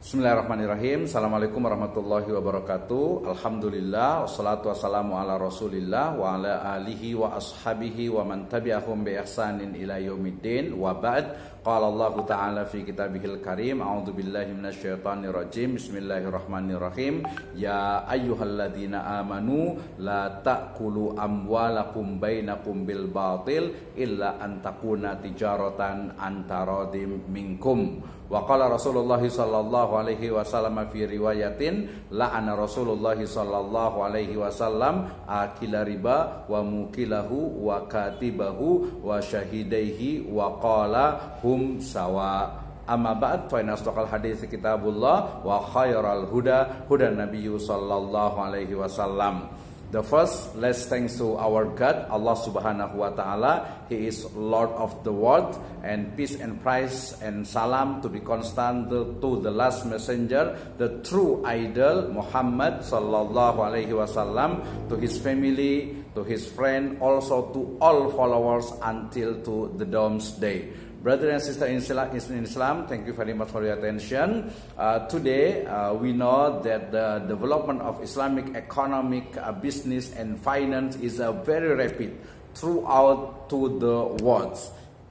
Bismillahirrahmanirrahim. Assalamualaikum warahmatullahi wabarakatuh. Alhamdulillah, wassalatu wassalamu ala rasulillah wa ala alihi wa ashabihi wa man tabi'ahum bi ihsanin ila yaumiddin. Wa ba'd. Qala Allah Ta'ala fi kitabihil karim. A'udzu billahi minasyaitonir rajim. Bismillahirrahmanirrahim. Ya ayyuhalladzina amanu la ta'kulu amwalakum bainakum bil batil illa an takuna tijaratan antaradim minkum. Wa qala Rasulullah sallallahu alaihi wasallam fi riwayatin la'ana Rasulullah sallallahu alaihi wasallam akila riba wa mukilahu wa katibahu wa syahidaihi wa qala hum sawa. Amma ba'd, fa inna asdaqal hadits kitabullah wa khairal huda hudan nabiyyu sallallahu alaihi wasallam. The first, let's thanks to our God, Allah Subhanahu wa Ta'ala. He is Lord of the world, and peace and praise and salam to be constant to the last messenger, the true idol Muhammad Sallallahu Alaihi Wasallam, to his family, to his friend, also to all followers until to the doomsday. Brothers and sisters in Islam, thank you very much for your attention. Today, we know that the development of Islamic economic, business and finance is very rapid throughout to the world.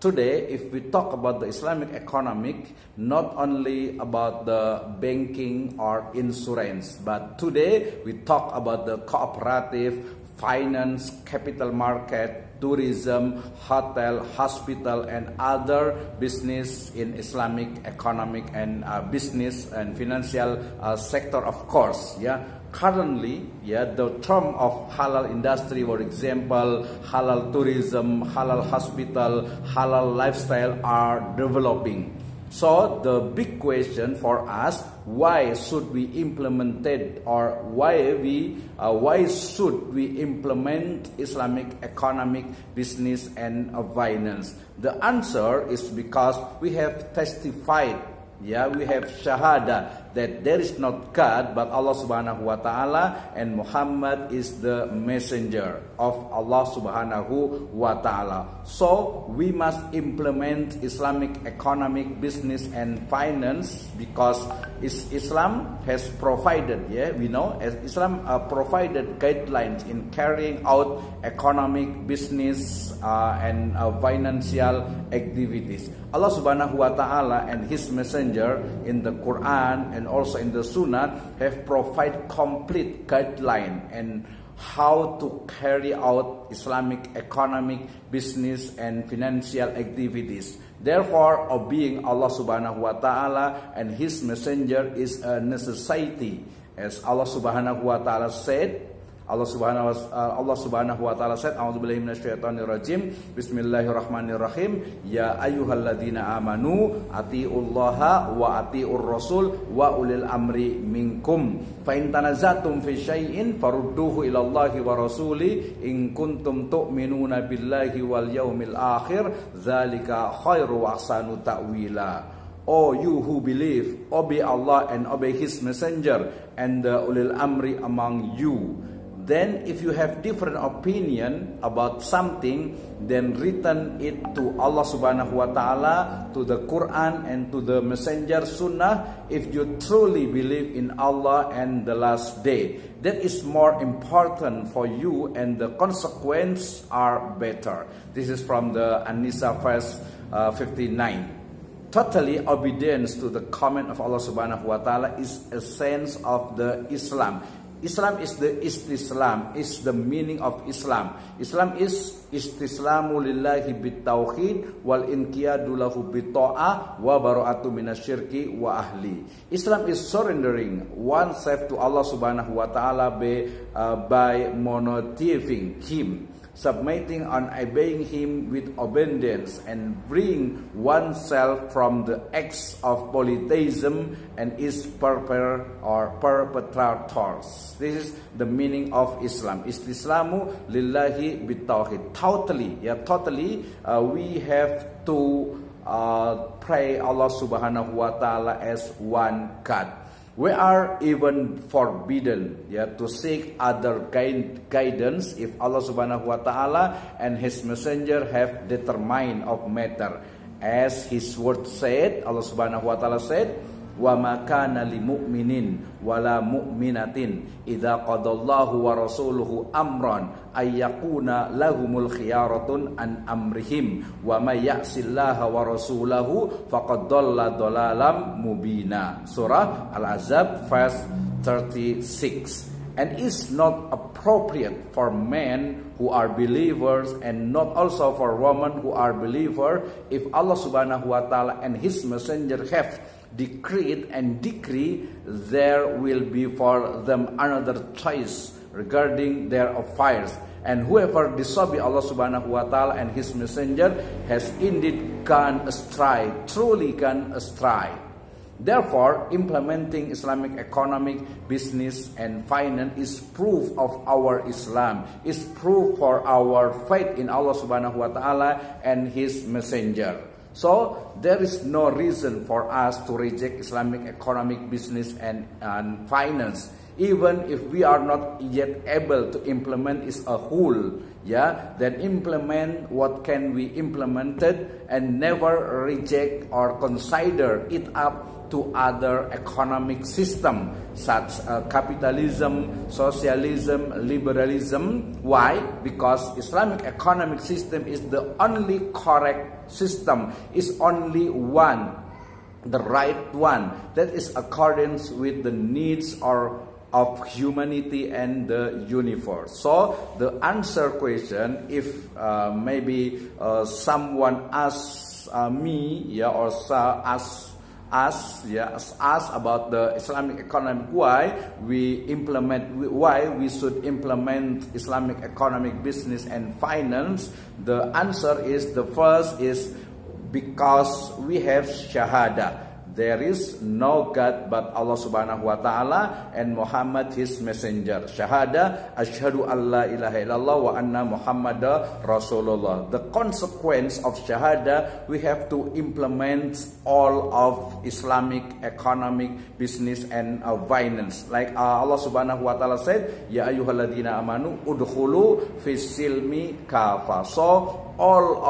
Today, if we talk about the Islamic economic, not only about the banking or insurance, but today we talk about the cooperative, finance, capital market, tourism, hotel, hospital, and other business in Islamic economic and business and financial sector, of course. Currently, the term of halal industry, for example, halal tourism, halal hospital, halal lifestyle are developing. So the big question for us, why should we implement it, or why should we implement Islamic economic, business and finance? The answer is because we have testified, we have shahada that there is not God but Allah Subhanahu wa Ta'ala, and Muhammad is the messenger of Allah Subhanahu wa Ta'ala. So we must implement Islamic economic, business and finance because Islam has provided, we know as Islam provided guidelines in carrying out economic, business and financial activities. Allah Subhanahu wa Ta'ala and his messenger in the Quran and also in the Sunnah have provided complete guideline and how to carry out Islamic economic, business and financial activities. Therefore, obeying Allah Subhanahu wa Ta'ala and his messenger is a necessity, as Allah Subhanahu wa Ta'ala said. Allah Subhanahu wa Ta'ala said, A'udzubillahi minasyaitonir rajim. Bismillahirrahmanirrahim. Ya ayyuhalladzina amanu atiullaha wa atiur rasul wa ulil amri minkum. Fa in tanazatum fi syai'in farudduhu ila Allahi wa rasuli in kuntum tu'minuna billahi wal yaumil akhir. Dzalika khairu wa ahsanu ta'wila. O you who believe, obey Allah and obey his messenger and the ulil amri among you. Then if you have different opinion about something, then return it to Allah Subhanahu wa Ta'ala, to the Quran and to the messenger Sunnah, if you truly believe in Allah and the last day. That is more important for you and the consequences are better. This is from the An-Nisa verse 59. Totally obedience to the command of Allah Subhanahu wa Ta'ala is a sense of the Islam. Islam is the istislam, is the meaning of Islam. Islam is istislamu lillahi bitauhid wal inqiyadu lahu bitta'ah wa bara'atu minasyirki wa ahli. Islam is surrendering oneself to Allah Subhanahu wa Ta'ala by monotheising him, submitting and obeying him with obedience, and freeing oneself from the acts of polytheism and its perpetrators. This is the meaning of Islam. Istislamu lillahi bitauhid. Totally, we have to pray Allah Subhanahu wa Ta'ala as one God. We are even forbidden to seek other guidance if Allah Subhanahu wa Ta'ala and his messenger have determined of matter. As his word said, Allah Subhanahu wa Ta'ala said, wa ma kana lil mu'minin wala mu'minatin idza qadallahu wa rasuluhu amran ay yakuna lahumul khiyaratun an amrihim wa may ya'sillaha wa rasulahu faqad dhalla dhalalam mubina. Surah Al-Ahzab verse 36. And it's not appropriate for men who are believers and not also for women who are believers if Allah subhanahu wa ta'ala and His messenger have decreed and decree there will be for them another choice regarding their affairs. And whoever disobey Allah subhanahu wa ta'ala and His messenger has indeed gone astray, truly gone astray. Therefore, implementing Islamic economic, business, and finance is proof of our Islam, is proof for our faith in Allah subhanahu wa ta'ala and His messenger. So, there is no reason for us to reject Islamic economic, business, and finance. Even if we are not yet able to implement is a whole, then implement what can be implemented and never reject or consider it up to other economic system such capitalism, socialism, liberalism. Why? Because Islamic economic system is the only correct system, is only one, the right one, that is accordance with the needs of humanity and the universe. So the answer question, if maybe someone asks me, or ask about the Islamic economic, why we should implement Islamic economic, business, and finance, the answer is, the first is because we have shahada. There is no God but Allah subhanahu wa ta'ala and Muhammad His messenger. Shahada, ashhadu an la ilaha illallah wa anna Muhammadar Rasulullah. The consequence of shahada, we have to implement all of Islamic economic, business, and finance. Like Allah subhanahu wa ta'ala said, Ya ayyuhalladina amanu udkhulu fis silmi kafa. So all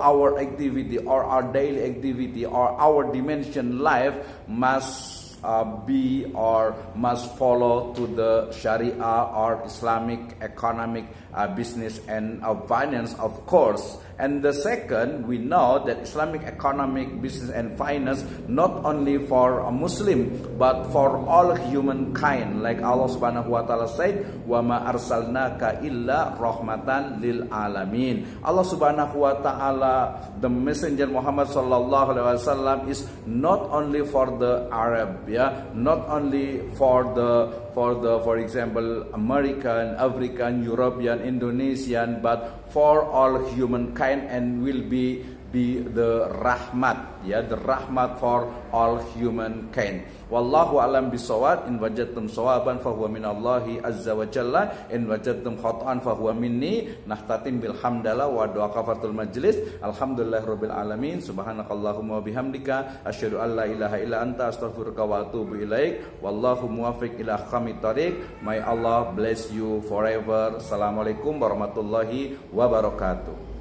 our activity or our daily activity or our dimension life must be or must follow to the Sharia or Islamic economic, business, and finance, of course. And the second, we know that Islamic economic, business, and finance not only for a Muslim but for all humankind. Like Allah subhanahu wa ta'ala said, wa ma arsalnaka illa rahmatan lil alamin. Allah subhanahu wa ta'ala, the messenger Muhammad sallallahu alaihi wasallam, is not only for the Arab, not only for example American, African, European, Indonesian, but for all humankind, and will be the rahmat, the rahmat for all humankind. Wallahu alam bisawab. In wajadtum sawaban fahuwa minallahi azza wa jalla, in wajadtum khata'an fahuwa minni. Nahtatim bilhamdalillah wa doa kafaratul majlis. Alhamdulillahirabbil alamin. Subhanakallahumma wa bihamdika asyhadu an la ilaha illa anta astaghfiruka wa atubu ilaik. Wallahu muwaffiq ila ahkamit thariq. May Allah bless you forever. Assalamualaikum warahmatullahi wabarakatuh.